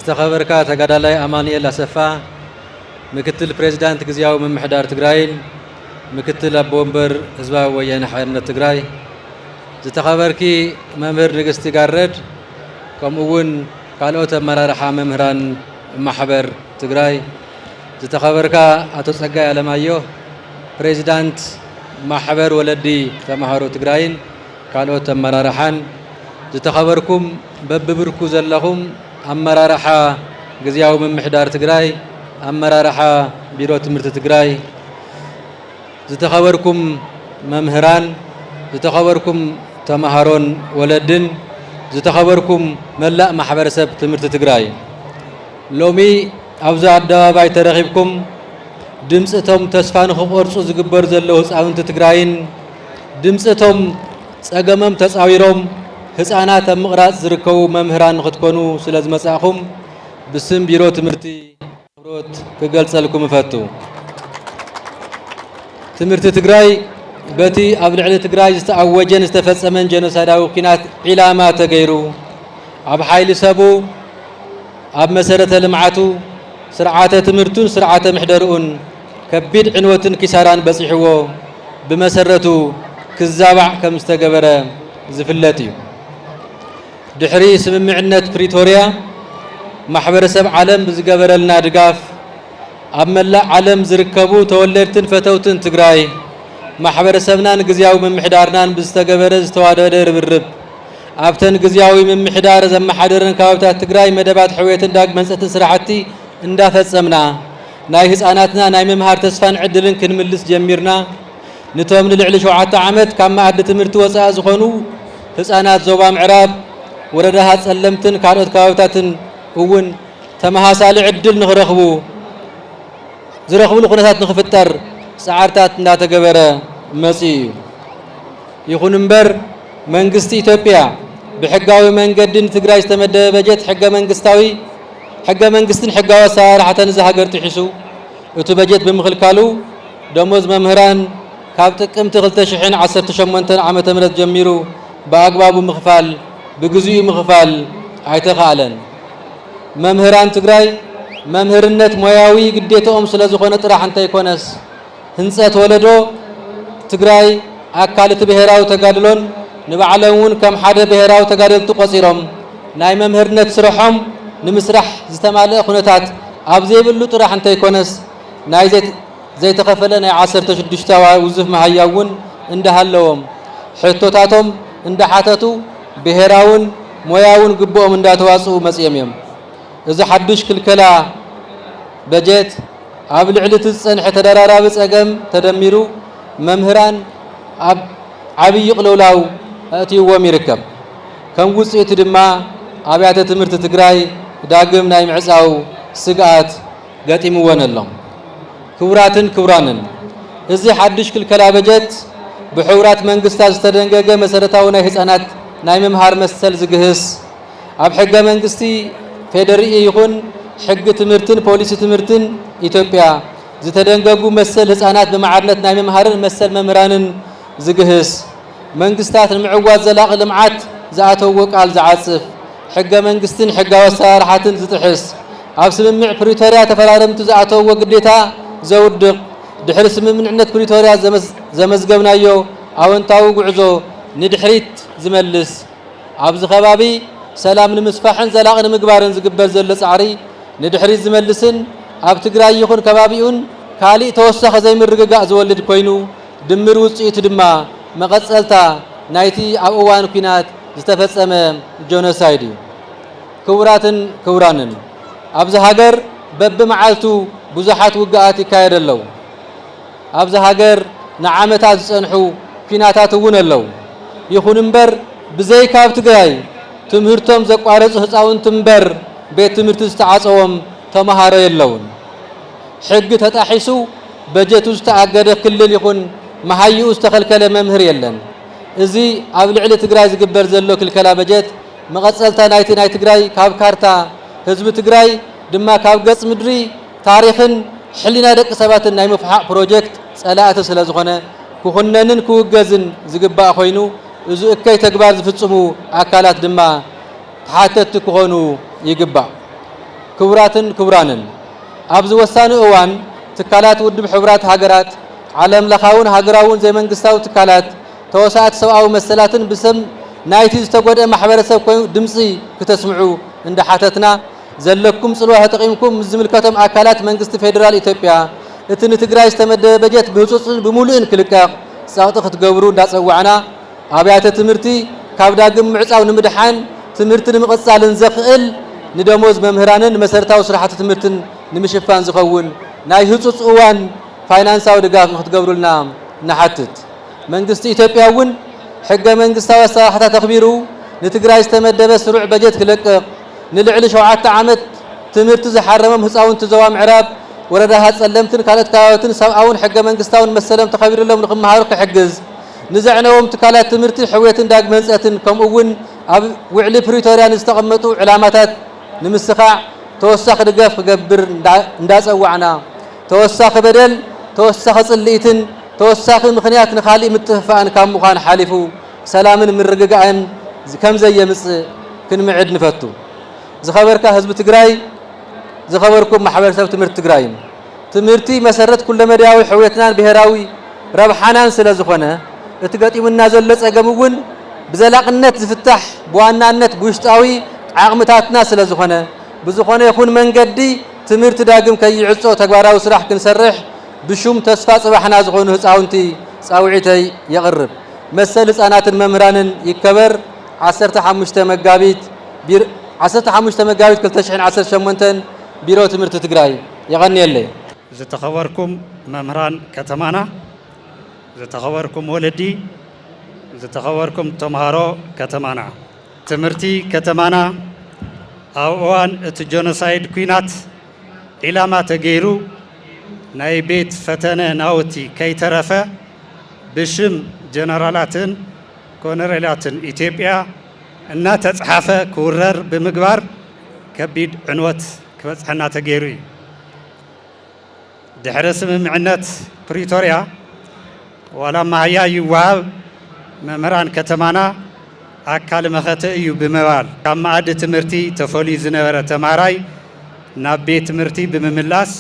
ዝተኸበርካ ተጋዳላይ ኣማኑኤል ኣሰፋ ምክትል ፕሬዝዳንት ግዚያዊ ምምሕዳር ትግራይን ምክትል ኣቦ ወንበር ህዝባዊ ወያነ ሓርነት ትግራይ ዝተኸበርኪ መምህር ንግስቲ ጋረድ ከምኡውን ካልኦት ኣመራርሓ መምህራን ማሕበር ትግራይ ዝተኸበርካ ኣቶ ጸጋይ ኣለማዮ ፕሬዝዳንት ማሕበር ወለዲ ተማሃሮ ትግራይን ካልኦት ኣመራርሓን ዝተኸበርኩም በብብርኩ ዘለኹም ኣመራርሓ ግዚያዊ ምምሕዳር ትግራይ ኣመራርሓ ቢሮ ትምህርቲ ትግራይ ዝተኸበርኩም መምህራን ዝተኸበርኩም ተማሃሮን ወለድን ዝተኸበርኩም መላእ ማሕበረሰብ ትምህርቲ ትግራይ ሎሚ ኣብዚ ኣደባባይ ተረኺብኩም ድምፅቶም ተስፋ ንኽቆርፁ ዝግበር ዘለዉ ህፃውንቲ ትግራይን ድምፅቶም ፀገሞም ተፃዊሮም ህፃናት ኣብ ምቕራፅ ዝርከቡ መምህራን ንኽትኮኑ ስለ ዝመጻእኹም ብስም ቢሮ ትምህርቲ ኣኽብሮት ክገልጸልኩም እፈቱ። ትምህርቲ ትግራይ በቲ ኣብ ልዕሊ ትግራይ ዝተኣወጀን ዝተፈጸመን ጀኖሳይዳዊ ኩናት ዒላማ ተገይሩ ኣብ ሓይሊ ሰቡ ኣብ መሰረተ ልምዓቱ ስርዓተ ትምህርቱን ስርዓተ ምሕደርኡን ከቢድ ዕንወትን ኪሳራን በፂሕዎ ብመሰረቱ ክዛባዕ ከም ዝተገበረ ዝፍለጥ እዩ። ድሕሪ ስምምዕነት ፕሪቶርያ ማሕበረሰብ ዓለም ብዝገበረልና ድጋፍ ኣብ መላእ ዓለም ዝርከቡ ተወለድትን ፈተውትን ትግራይ ማሕበረሰብናን ግዚያዊ ምምሕዳርናን ብዝተገበረ ዝተዋደደ ርብርብ ኣብተን ግዚያዊ ምምሕዳር ዘመሓደረን ከባብታት ትግራይ መደባት ሕውየትን ዳግመ ህንፀትን ስራሕቲ እንዳፈጸምና ናይ ህፃናትና ናይ ምምሃር ተስፋን ዕድልን ክንምልስ ጀሚርና ንቶም ንልዕሊ 7 ዓመት ካብ ማኣዲ ትምህርቲ ወፃኢ ዝኾኑ ህፃናት ዞባ ምዕራብ ወረዳታት ጸለምትን ካልኦት ከባብታትን እውን ተመሃሳሊ ዕድል ንኽረኽቡ ዝረኽብሉ ኩነታት ንኽፍጠር ፃዓርታት እንዳተገበረ መፂኡ እዩ። ይኹን እምበር መንግስቲ ኢትዮጵያ ብሕጋዊ መንገዲ ንትግራይ ዝተመደበ በጀት ሕገ መንግስትን ሕጋዊ ኣሰራርሓተን ዝሃገር ጥሒሱ እቲ በጀት ብምኽልካሉ ደሞዝ መምህራን ካብ ጥቅምቲ 2018 ዓመተ ምህረት ጀሚሩ ብኣግባቡ ምኽፋል ብግዚኡ ምኽፋል ኣይተኻኣለን። መምህራን ትግራይ መምህርነት ሞያዊ ግዴታኦም ስለ ዝኾነ ጥራሕ እንተይኮነስ ህንፀት ወለዶ ትግራይ ኣካል እቲ ብሄራዊ ተጋድሎን ንባዕሎም እውን ከም ሓደ ብሄራዊ ተጋደልቲ ቆፂሮም ናይ መምህርነት ስርሖም ንምስራሕ ዝተማልአ ኩነታት ኣብ ዘይብሉ ጥራሕ እንተይኮነስ ናይ ዘይተኸፈለ ናይ 16 ውዝፍ መሃያ እውን እንዳሃለዎም ሕቶታቶም እንዳሓተቱ ብሄራውን ሞያውን ግቦኦም እንዳተዋፅኡ መፅኦም እዮም። እዚ ሓዱሽ ክልከላ በጀት ኣብ ልዕሊ እቲ ዝፀንሐ ተደራራቢ ፀገም ተደሚሩ መምህራን ኣብ ዓብዪ ቅልውላው ኣእትይዎም ይርከብ። ከም ውፅኢቱ ድማ ኣብያተ ትምህርቲ ትግራይ ዳግም ናይ ምዕፃው ስግኣት ገጢምዎን ኣሎ። ክቡራትን ክቡራንን እዚ ሓዱሽ ክልከላ በጀት ብሕቡራት መንግስታት ዝተደንገገ መሰረታዊ ናይ ህፃናት ናይ ምምሃር መሰል ዝግህስ ኣብ ሕገ መንግስቲ ፌደራል ይኹን ሕጊ ትምህርትን ፖሊሲ ትምህርትን ኢትዮጵያ ዝተደንገጉ መሰል ህፃናት ብመዓድነት ናይ ምምሃርን መሰል መምህራንን ዝግህስ መንግስታት ንምዕዋዝ ዘላቒ ልምዓት ዝኣተውዎ ቃል ዝዓፅፍ ሕገ መንግስትን ሕጋዊ ኣሰራርሓትን ዝጥሕስ ኣብ ስምምዕ ፕሪቶርያ ተፈራረምቲ ዝኣተውዎ ግዴታ ዘውድቕ ድሕሪ ስምምዕነት ፕሪቶርያ ዘመዝገብናዮ ኣወንታዊ ጉዕዞ ንድሕሪት ዝመልስ ኣብዚ ከባቢ ሰላም ንምስፋሕን ዘላቒ ንምግባርን ዝግበር ዘሎ ፃዕሪ ንድሕሪት ዝመልስን ኣብ ትግራይ ይኹን ከባቢኡን ካሊእ ተወሳኺ ዘይምርግጋእ ዝወልድ ኮይኑ ድምር ውፅኢቱ ድማ መቐፀልታ ናይቲ ኣብ እዋን ኩናት ዝተፈጸመ ጆኖሳይድ እዩ። ክቡራትን ክቡራንን ኣብዚ ሃገር በብመዓልቱ ብዙሓት ውግኣት ይካየድ ኣለዉ። ኣብዚ ሃገር ንዓመታት ዝፀንሑ ኩናታት እውን ኣለዉ። ይኹን እምበር ብዘይካ ኣብ ትግራይ ትምህርቶም ዘቋረፁ ህፃውንቲ እምበር ቤት ትምህርቲ ዝተዓፀዎም ተምሃሮ የለውን። ሕጊ ተጣሒሱ በጀቱ ዝተኣገደ ክልል ይኹን መሃይኡ ዝተኸልከለ መምህር የለን። እዚ ኣብ ልዕሊ ትግራይ ዝግበር ዘሎ ክልከላ በጀት መቐፀልታ ናይቲ ናይ ትግራይ ካብ ካርታ ህዝቢ ትግራይ ድማ ካብ ገጽ ምድሪ ታሪኽን ሕሊና ደቂ ሰባትን ናይ ምፍሓቕ ፕሮጀክት ጸላእቲ ስለ ዝኾነ ክኹነንን ክውገዝን ዝግባእ ኮይኑ እዚ እከይ ተግባር ዝፍጽሙ ኣካላት ድማ ተሓተቲ ክኾኑ ይግባእ። ክቡራትን ክቡራንን ኣብዚ ወሳኒ እዋን ትካላት ውድብ ሕብራት ሃገራት ዓለም ለኻውን ሃገራውን ዘይመንግስታዊ ትካላት ተወሳኣት ሰብኣዊ መሰላትን ብሰም ናይቲ ዝተጎድአ ማሕበረሰብ ኮይኑ ድምፂ ክተስምዑ እንዳሓተትና ዘለኩም ጽልዋ ተጠቂምኩም ዝምልከቶም ኣካላት መንግስቲ ፌደራል ኢትዮጵያ እቲ ንትግራይ ዝተመደበ በጀት ብህጹጽን ብሙሉእን ክልቀቕ ጻቕጢ ክትገብሩ እንዳጸዋዕና ኣብያተ ትምህርቲ ካብ ዳግም ምዕጻው ንምድሓን ትምህርቲ ንምቕጻልን ዘኽእል ንደሞዝ መምህራንን መሰረታዊ ስራሕቲ ትምህርትን ንምሽፋን ዝኸውን ናይ ህጹጽ እዋን ፋይናንሳዊ ድጋፍ ክትገብሩልና ንሓትት መንግስቲ ኢትዮጵያ እውን ሕገ መንግስታዊ ኣሰራርሓታት ተኽቢሩ ንትግራይ ዝተመደበ ስሩዕ በጀት ክለቅቕ ንልዕሊ 7 ዓመት ትምህርቲ ዝሓረሞም ህፃውንቲ ዞባ ምዕራብ ወረዳታት ጸለምትን ካልኦት ከባቢትን ሰብኣውን ሕገ መንግስታውን መሰሎም ተኸቢሩሎም ንኽመሃሩ ክሕግዝ ንዘዕነዎም ትካላት ትምህርቲ ሕውየትን ዳግመ ህንፀትን ከምኡውን ኣብ ውዕሊ ፕሪቶርያ ንዝተቐመጡ ዕላማታት ንምስኻዕ ተወሳኺ ድጋፍ ክገብር እንዳጸዋዕና ተወሳኺ በደል ተወሳኺ ጽልኢትን ተወሳኺ ምኽንያት ንኻሊእ ምትህፋእን ካብ ምዃን ሓሊፉ ሰላምን ምርግጋእን ከም ዘየምጽእ ክንምዕድ ንፈቱ ዝኸበርካ ህዝቢ ትግራይ ዝኸበርኩም ማሕበረሰብ ትምህርቲ ትግራይ ትምህርቲ መሰረት ኩለመድያዊ ሕውየትናን ብሄራዊ ረብሓናን ስለ ዝኾነ እቲ ገጢሙና ዘሎ ጸገም እውን ብዘላቕነት ዝፍታሕ ብዋናነት ብውሽጣዊ ዓቕምታትና ስለ ዝኾነ ብዝኾነ ይኹን መንገዲ ትምህርቲ ዳግም ከይዕጾ ተግባራዊ ስራሕ ክንሰርሕ ብሹም ተስፋ ጽባሕና ዝኾኑ ህፃውንቲ ጻውዒተይ የቕርብ መሰል ህፃናትን መምህራንን ይከበር 15 መጋቢት 2018 ቢሮ ትምህርቲ ትግራይ ይቐኒየለይ ዝተኸበርኩም መምህራን ከተማና ዝተኸበርኩም ወለዲ ዝተኸበርኩም ተምሃሮ ከተማና ትምህርቲ ከተማና ኣብ እዋን እቲ ጀኖሳይድ ኩናት ኢላማ ተገይሩ ናይ ቤት ፈተነ ናውቲ ከይተረፈ ብሽም ጀነራላትን ኮሎኔላትን ኢትዮጵያ እናተጻሓፈ ክውረር ብምግባር ከቢድ ዕንወት ክበጽሐና ተገይሩ እዩ ድሕሪ ስምምዕነት ፕሪቶርያ ዋላ ማህያ ይወሃብ መምህራን ከተማና ኣካል መኸተ እዩ ብምባል ካብ መኣዲ ትምህርቲ ተፈልዩ ዝነበረ ተማሃራይ ናብ ቤት ትምህርቲ ብምምላስ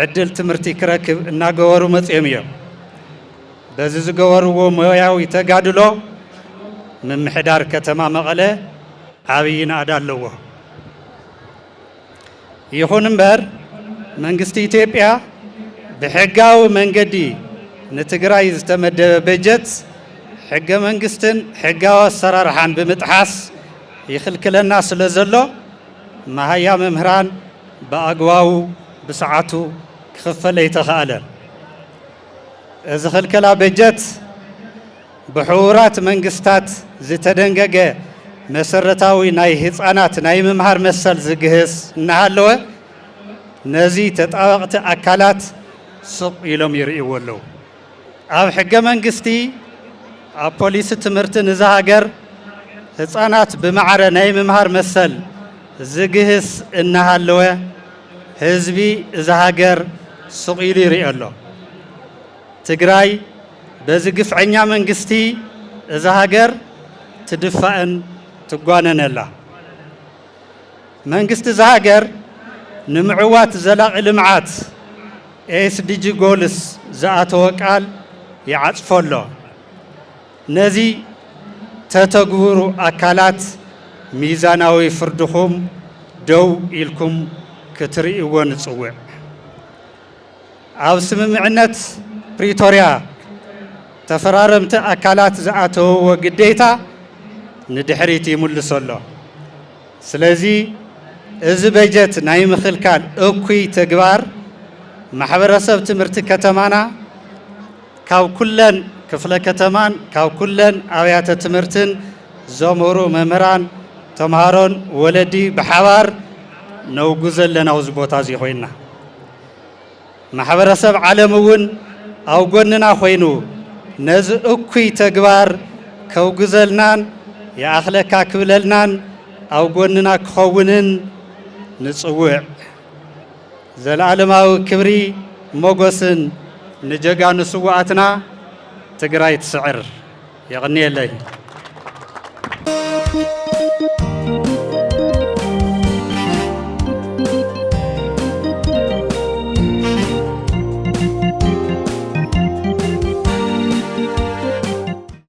ዕድል ትምህርቲ ክረክብ እናገበሩ መጽኦም እዮም በዚ ዝገበርዎ ሞያዊ ተጋድሎ ምምሕዳር ከተማ መቐለ ዓብዪ ናእዳ ኣለዎ ይኹን እምበር መንግስቲ ኢትዮጵያ ብሕጋዊ መንገዲ ንትግራይ ዝተመደበ በጀት ሕገ መንግስትን ሕጋዊ ኣሰራርሓን ብምጥሓስ ይኽልክለና ስለ ዘሎ ማህያ መምህራን ብኣግባቡ ብሰዓቱ ክኽፈል ኣይተኸኣለን እዚ ኽልከላ በጀት ብሕቡራት መንግስታት ዝተደንገገ መሰረታዊ ናይ ህፃናት ናይ ምምሃር መሰል ዝግህስ እናሃለወ ነዚ ተጣበቕቲ ኣካላት ሱቕ ኢሎም ይርእይዎ ኣለዉ ኣብ ሕገ መንግስቲ ኣብ ፖሊሲ ትምህርቲ ንዛ ሃገር ህፃናት ብማዕረ ናይ ምምሃር መሰል ዝግህስ እናሃለወ ህዝቢ እዛ ሃገር ሱቕ ኢሉ ይርኢ ኣሎ ትግራይ በዚ ግፍዐኛ መንግስቲ እዛ ሃገር ትድፋእን ትጓነነላ መንግስቲ እዛ ሃገር ንምዕዋት ዘላቒ ልምዓት ኤስዲጂ ጎልስ ዝኣተወ ቃል ይዓጽፎ ኣሎ ነዚ ተተግብሩ ኣካላት ሚዛናዊ ፍርድኹም ደው ኢልኩም ክትርእይዎ ንጽውዕ ኣብ ስምምዕነት ፕሪቶርያ ተፈራረምቲ ኣካላት ዝኣተውዎ ግዴታ ንድሕሪት ይምልሶ ኣሎ ስለዚ እዚ በጀት ናይ ምኽልካል እኩይ ተግባር ማሕበረሰብ ትምህርቲ ከተማና ካብ ኩለን ክፍለ ከተማን ካብ ኩለን ኣብያተ ትምህርትን ዘምህሩ መምህራን ተምሃሮን ወለዲ ብሓባር ነውጉ ዘለና ኣብዚ ቦታ እዚ ኮይንና ማሕበረሰብ ዓለም እውን ኣብ ጎንና ኮይኑ ነዚ እኩይ ተግባር ከውግዘልናን የኣኽለካ ክብለልናን ኣብ ጎንና ክኸውንን ንጽውዕ ዘለዓለማዊ ክብሪ ሞገስን ንጀጋኑ ስዋኣትና ትግራይ ትስዕር የቕኒየለይ